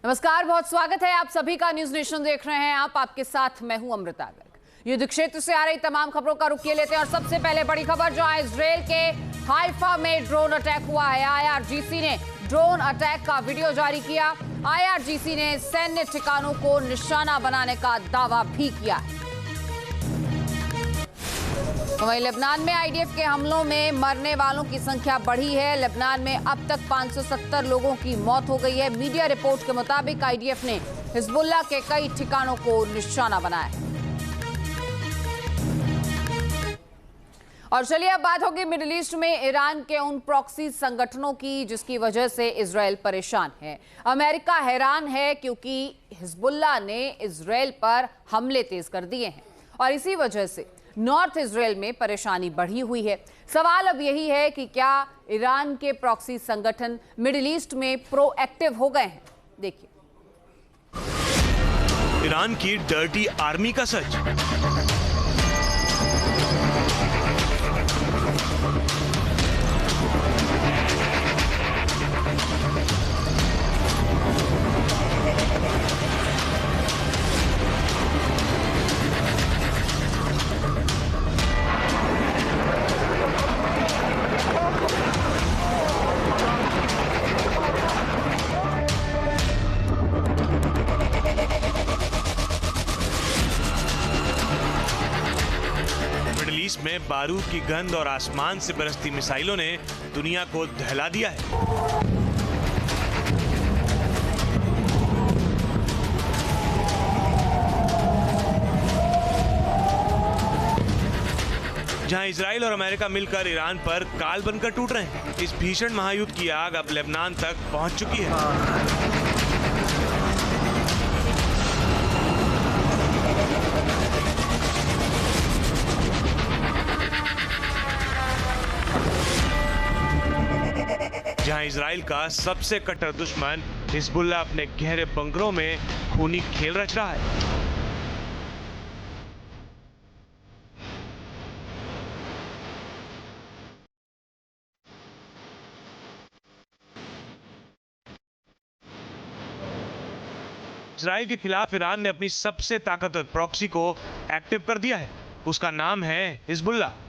नमस्कार, बहुत स्वागत है आप सभी का। न्यूज नेशन देख रहे हैं आप, आपके साथ मैं हूं अमृता गर्ग। युद्ध क्षेत्र से आ रही तमाम खबरों का रुख किए लेते हैं और सबसे पहले बड़ी खबर जो है इजरायल के हाइफा में ड्रोन अटैक हुआ है। आईआरजीसी ने ड्रोन अटैक का वीडियो जारी किया। आईआरजीसी ने सैन्य ठिकानों को निशाना बनाने का दावा भी किया। तो वहीं लेबनान में आईडीएफ के हमलों में मरने वालों की संख्या बढ़ी है। लेबनान में अब तक 570 लोगों की मौत हो गई है। मीडिया रिपोर्ट के मुताबिक आईडीएफ ने हिजबुल्लाह के कई ठिकानों को निशाना बनाया। और चलिए अब बात होगी मिडिल ईस्ट में ईरान के उन प्रॉक्सी संगठनों की जिसकी वजह से इजरायल परेशान है। अमेरिका हैरान है क्योंकि हिजबुल्लाह ने इजरायल पर हमले तेज कर दिए हैं और इसी वजह से नॉर्थ इजरायल में परेशानी बढ़ी हुई है। सवाल अब यही है कि क्या ईरान के प्रॉक्सी संगठन मिडिल ईस्ट में प्रोएक्टिव हो गए हैं। देखिए, ईरान की डर्टी आर्मी का सच। में बारूद की गंध और आसमान से बरसती मिसाइलों ने दुनिया को दहला दिया है। जहां इजराइल और अमेरिका मिलकर ईरान पर काल बनकर टूट रहे हैं, इस भीषण महायुद्ध की आग अब लेबनान तक पहुंच चुकी है। जहां इजराइल का सबसे कट्टर दुश्मन हिजबुल्लाह अपने गहरे बंकरों में खूनी खेल रच रहा है। इजराइल के खिलाफ ईरान ने अपनी सबसे ताकतवर प्रॉक्सी को एक्टिव कर दिया है। उसका नाम है हिजबुल्लाह।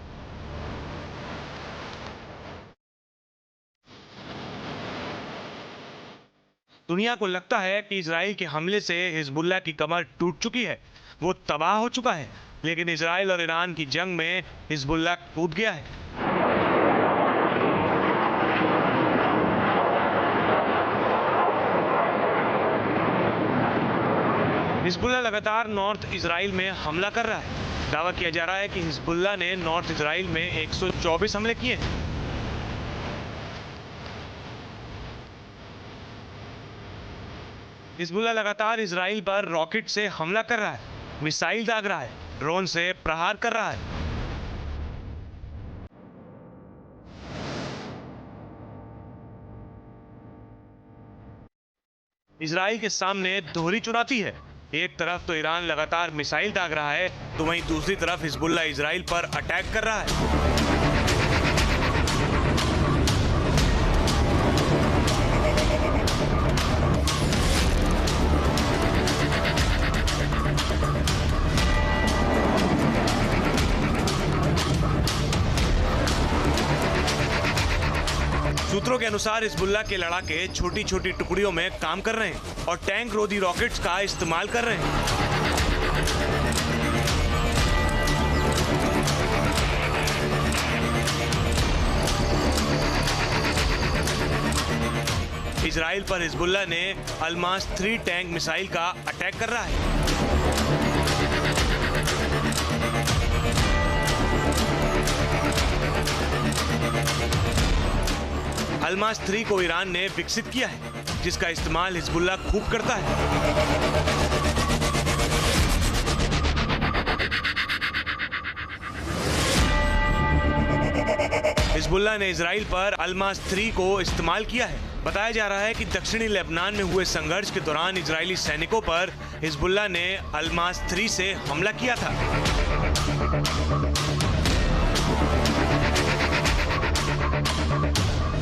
दुनिया को लगता है कि इजराइल के हमले से हिजबुल्लाह की कमर टूट चुकी है, वो तबाह हो चुका है, लेकिन इजराइल और ईरान की जंग में हिजबुल्लाह कूद गया है। हिजबुल्लाह लगातार नॉर्थ इजराइल में हमला कर रहा है। दावा किया जा रहा है कि हिजबुल्लाह ने नॉर्थ इजराइल में 124 हमले किए हैं। हिजबुल्लाह लगातार इजराइल पर रॉकेट से हमला कर रहा है, मिसाइल दाग रहा है, ड्रोन से प्रहार कर रहा है। इजराइल के सामने दोहरी चुनौती है। एक तरफ तो ईरान लगातार मिसाइल दाग रहा है, तो वहीं दूसरी तरफ हिजबुल्लाह इजराइल पर अटैक कर रहा है। सूत्रों के अनुसार हिजबुल्लाह के लड़ाके छोटी छोटी टुकड़ियों में काम कर रहे हैं और टैंक रोधी रॉकेट्स का इस्तेमाल कर रहे हैं। इजराइल पर हिजबुल्लाह ने अलमास 3 टैंक मिसाइल का अटैक कर रहा है। अलमास 3 को ईरान ने विकसित किया है, जिसका इस्तेमाल हिजबुल्लाह खूब करता है। हिजबुल्लाह ने इजराइल पर अलमास 3 को इस्तेमाल किया है। बताया जा रहा है कि दक्षिणी लेबनान में हुए संघर्ष के दौरान इजरायली सैनिकों पर हिजबुल्लाह ने अलमास 3 से हमला किया था।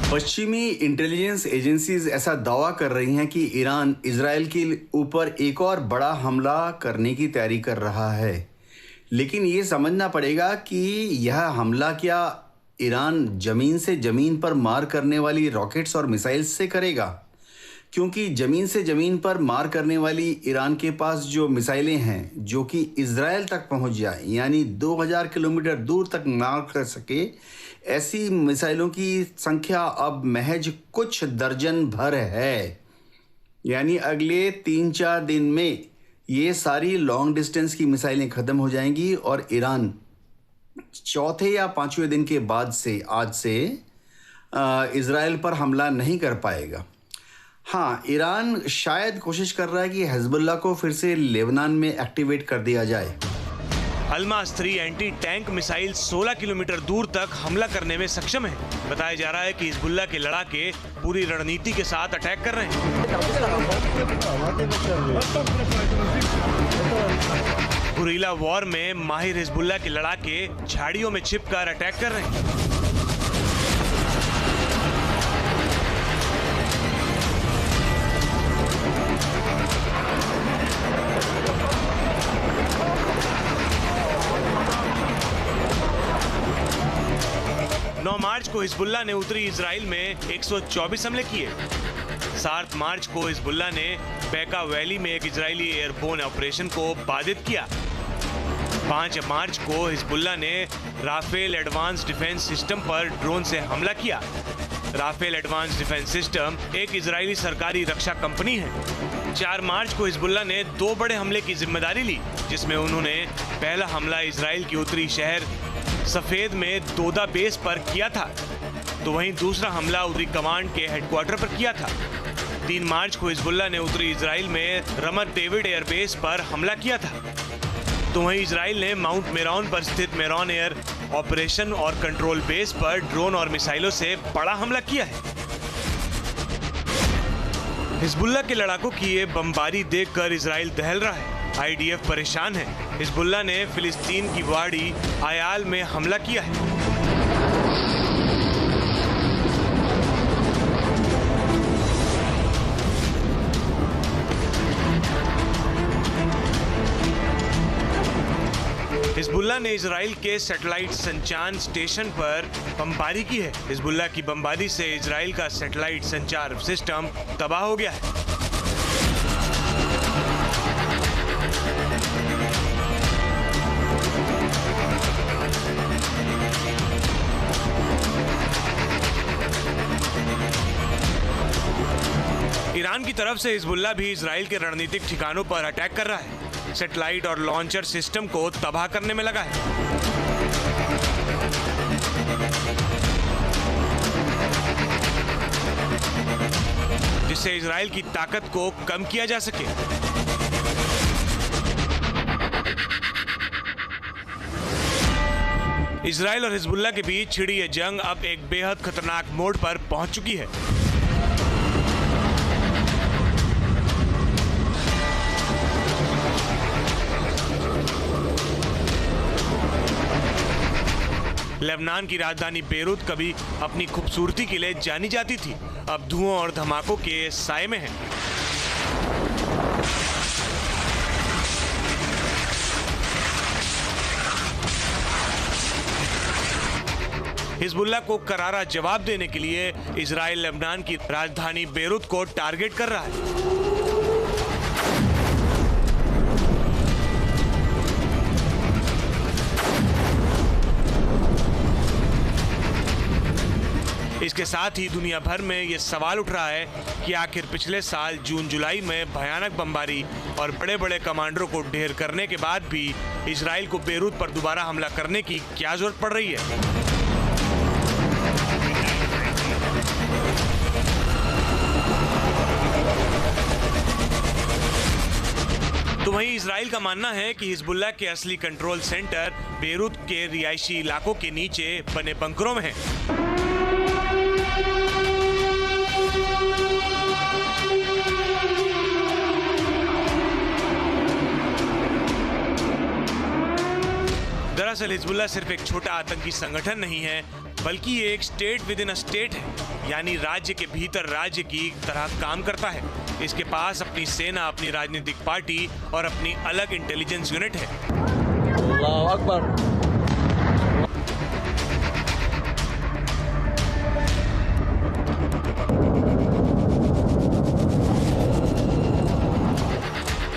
पश्चिमी इंटेलिजेंस एजेंसीज ऐसा दावा कर रही हैं कि ईरान इजराइल के ऊपर एक और बड़ा हमला करने की तैयारी कर रहा है, लेकिन ये समझना पड़ेगा कि यह हमला क्या ईरान जमीन से जमीन पर मार करने वाली रॉकेट्स और मिसाइल्स से करेगा, क्योंकि जमीन से जमीन पर मार करने वाली ईरान के पास जो मिसाइलें हैं जो कि इजराइल तक पहुंच जाए, यानी 2000 किलोमीटर दूर तक मार कर सके, ऐसी मिसाइलों की संख्या अब महज कुछ दर्जन भर है। यानी अगले 3-4 दिन में ये सारी लॉन्ग डिस्टेंस की मिसाइलें ख़त्म हो जाएंगी और ईरान चौथे या 5वें दिन के बाद से आज से इजराइल पर हमला नहीं कर पाएगा। हाँ, ईरान शायद कोशिश कर रहा है कि हिजबुल्लाह को फिर से लेबनान में एक्टिवेट कर दिया जाए। Almas 3 anti tank missile 16 kilometre दूर तक हमला करने में सक्षम है। बताया जा रहा है कि हिजबुल्लाह के लड़ाके पूरी रणनीति के साथ अटैक कर रहे हैं। गुरिल्ला वॉर में माहिर हिजबुल्लाह के लड़ाके झाड़ियों में छिपकर अटैक कर रहे हैं। मार्च को हिजबुल्लाह ने उत्तरी इजराइल में 124 हमले किए। 7 मार्च को हिजबुल्लाह ने बेका वैली में एक इजरायली एयरबोर्न ऑपरेशन को बाधित किया। 5 मार्च को हिजबुल्लाह ने राफेल एडवांस डिफेंस सिस्टम पर ड्रोन से हमला किया। राफेल एडवांस डिफेंस सिस्टम एक इजरायली सरकारी रक्षा कंपनी है। 4 मार्च को हिजबुल्लाह ने 2 बड़े हमले की जिम्मेदारी ली, जिसमें उन्होंने पहला हमला इजराइल की उत्तरी शहर सफेद में दोदा बेस पर किया था, तो वहीं दूसरा हमला उत्तरी कमांड के हेडक्वार्टर पर किया था। 3 मार्च को हिजबुल्लाह ने उत्तरी इजराइल में रमत डेविड एयरबेस पर हमला किया था, तो वहीं इजराइल ने माउंट मेरॉन पर स्थित मेरॉन एयर ऑपरेशन और कंट्रोल बेस पर ड्रोन और मिसाइलों से बड़ा हमला किया है। हिजबुल्लाह के लड़ाकों की ये बमबारी देखकर इजराइल दहल रहा है। IDF परेशान है। हिजबुल्लाह ने फिलिस्तीन की वाड़ी आयाल में हमला किया है। हिजबुल्लाह ने इजराइल के सैटेलाइट संचार स्टेशन पर बमबारी की है। हिजबुल्लाह की बमबारी से इजराइल का सैटेलाइट संचार सिस्टम तबाह हो गया है। ईरान की तरफ से हिजबुल्लाह भी इजराइल के रणनीतिक ठिकानों पर अटैक कर रहा है। सैटेलाइट और लॉन्चर सिस्टम को तबाह करने में लगा है। जिससे इजराइल की ताकत को कम किया जा सके। इजराइल और हिजबुल्लाह के बीच छिड़ी ये जंग अब एक बेहद खतरनाक मोड़ पर पहुंच चुकी है। लेबनान की राजधानी बेरूत कभी अपनी खूबसूरती के लिए जानी जाती थी, अब धुआं और धमाकों के साए में है। हिजबुल्लाह को करारा जवाब देने के लिए इजराइल लेबनान की राजधानी बेरूत को टारगेट कर रहा है। इसके साथ ही दुनिया भर में ये सवाल उठ रहा है कि आखिर पिछले साल जून-जुलाई में भयानक बमबारी और बड़े बड़े कमांडरों को ढेर करने के बाद भी इजराइल को बेरूत पर दोबारा हमला करने की क्या जरूरत पड़ रही है। तो वहीं इजराइल का मानना है कि हिजबुल्लाह के असली कंट्रोल सेंटर बेरूत के रिहायशी इलाकों के नीचे बने बंकरों में है। दरअसल हिजबुल्लाह सिर्फ एक छोटा आतंकी संगठन नहीं है, बल्कि ये एक state with in a state है, यानी राज्य के भीतर राज्य की तरह काम करता है। इसके पास अपनी सेना, अपनी राजनीतिक पार्टी और अपनी अलग इंटेलिजेंस यूनिट है। अल्लाह अकबर।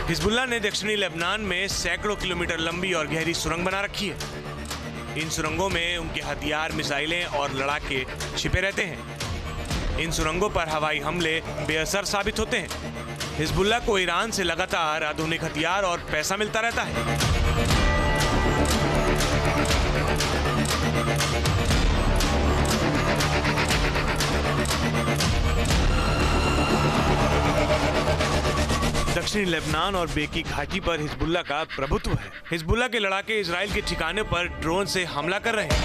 हिजबुल्लाह ने दक्षिणी लेबनान में सैकड़ों किलोमीटर लंबी और गहरी सुरंग बना रखी है। इन सुरंगों में उनके हथियार, मिसाइलें और लड़ाके छिपे रहते हैं। इन सुरंगों पर हवाई हमले बेअसर साबित होते हैं। हिजबुल्लाह को ईरान से लगातार आधुनिक हथियार और पैसा मिलता रहता है। दक्षिणी लेबनान और बेकी घाटी पर हिजबुल्लाह का प्रभुत्व है। हिजबुल्लाह के लड़ाके इजराइल के ठिकाने पर ड्रोन से हमला कर रहे हैं।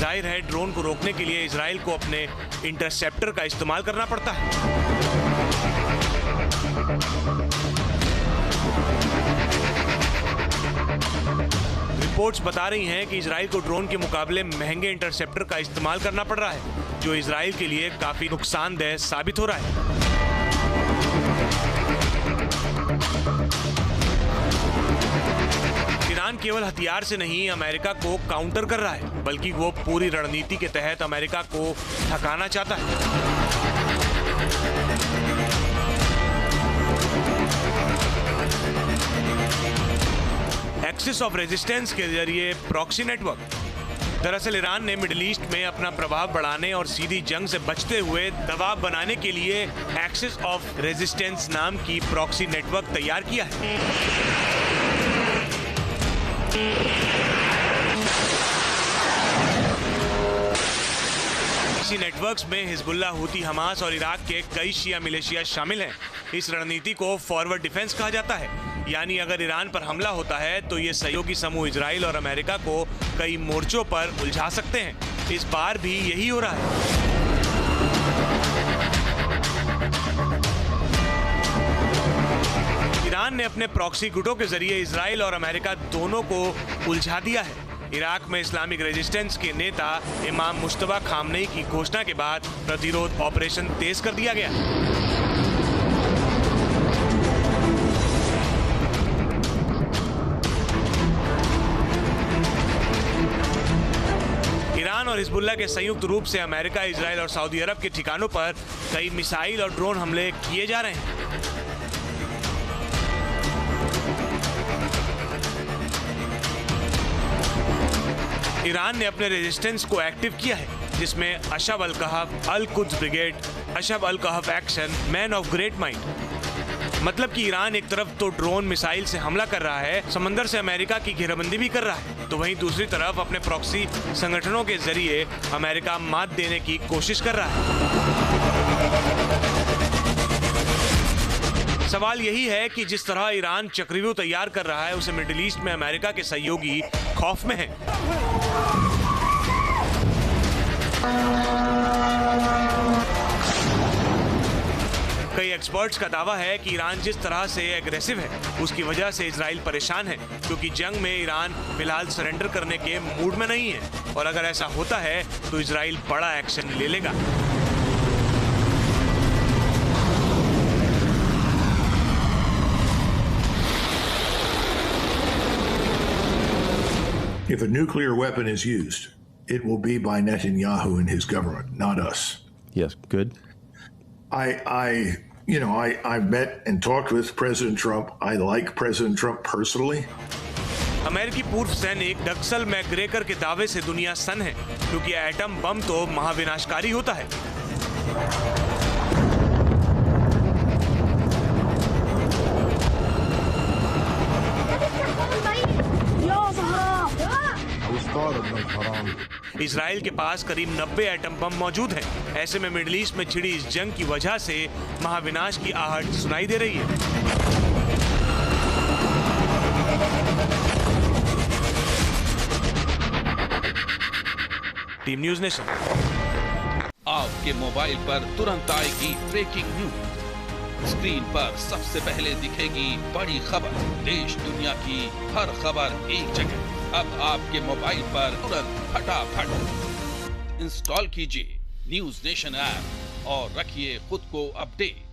जाहिर है, ड्रोन को रोकने के लिए इजराइल को अपने इंटरसेप्टर का इस्तेमाल करना पड़ता है। रिपोर्ट्स बता रही हैं कि इजराइल को ड्रोन के मुकाबले महंगे इंटरसेप्टर का इस्तेमाल करना पड़ रहा है, जो इजराइल के लिए काफी नुकसानदेह साबित हो रहा है। ईरान केवल हथियार से नहीं अमेरिका को काउंटर कर रहा है, बल्कि वो पूरी रणनीति के तहत अमेरिका को थकाना चाहता है। एक्सिस ऑफ रेजिस्टेंस के जरिए प्रॉक्सी नेटवर्क। दरअसल ईरान ने मिडिल ईस्ट में अपना प्रभाव बढ़ाने और सीधी जंग से बचते हुए दबाव बनाने के लिए एक्सिस ऑफ रेजिस्टेंस नाम की प्रॉक्सी नेटवर्क तैयार किया है। इसी नेटवर्क्स में हिजबुल्लाह, हुती, हमास और इराक के कई शिया मिलिशिया शामिल हैं। इस रणनीति को फॉरवर्ड डिफेंस कहा जाता है, यानी अगर ईरान पर हमला होता है तो ये सहयोगी समूह इजराइल और अमेरिका को कई मोर्चों पर उलझा सकते हैं। इस बार भी यही हो रहा है। ईरान ने अपने प्रॉक्सी गुटों के जरिए इजराइल और अमेरिका दोनों को उलझा दिया है। इराक में इस्लामिक रेजिस्टेंस के नेता इमाम मुश्तबा खामनेई की घोषणा के बाद प्रतिरोध ऑपरेशन तेज कर दिया गया। ईरान और हिजबुल्लाह के संयुक्त रूप से अमेरिका, इजराइल और सऊदी अरब के ठिकानों पर कई मिसाइल और ड्रोन हमले किए जा रहे हैं। ईरान ने अपने रेजिस्टेंस को एक्टिव किया है, जिसमें Ashab al Kahf, al Quds brigade, Ashab al Kahf action, man of great mind. मतलब कि ईरान एक तरफ तो ड्रोन मिसाइल से हमला कर रहा है, समंदर से अमेरिका की घेराबंदी भी कर रहा है, तो वहीं दूसरी तरफ अपने प्रॉक्सी संगठनों के जरिए अमेरिका मात देने की कोशिश कर रहा है। सवाल यही है कि जिस तरह ईरान चक्रव्यूह तैयार कर रहा है, उसे मिडिल ईस्ट में अमेरिका के सहयोगी खौफ में हैं। कई एक्सपर्ट्स का दावा है कि ईरान जिस तरह से एग्रेसिव है, उसकी वजह से इजराइल परेशान है, क्योंकि जंग में ईरान फिलहाल सरेंडर करने के मूड में नहीं है, और अगर ऐसा होता है तो इजराइल बड़ा एक्शन ले लेगा। If a nuclear weapon is used, it will be by Netanyahu and his government, not us. Yes, good. I've met and talked with President Trump. I like President Trump personally. अमेरिकी पूर्व सैनिक डक्सल मैकग्रेकर के दावे से दुनिया सन है, क्योंकि एटम बम तो महाविनाशकारी होता है। इजराइल के पास करीब 90 एटम बम मौजूद हैं। ऐसे में मिडिल ईस्ट में छिड़ी इस जंग की वजह से महाविनाश की आहट सुनाई दे रही है। Team news nation. आपके मोबाइल पर तुरंत आएगी ब्रेकिंग न्यूज। स्क्रीन पर सबसे पहले दिखेगी बड़ी खबर, देश दुनिया की हर खबर एक जगह। अब आपके मोबाइल पर तुरंत फटाफट इंस्टॉल कीजिए न्यूज़ नेशन ऐप और रखिए खुद को अपडेट।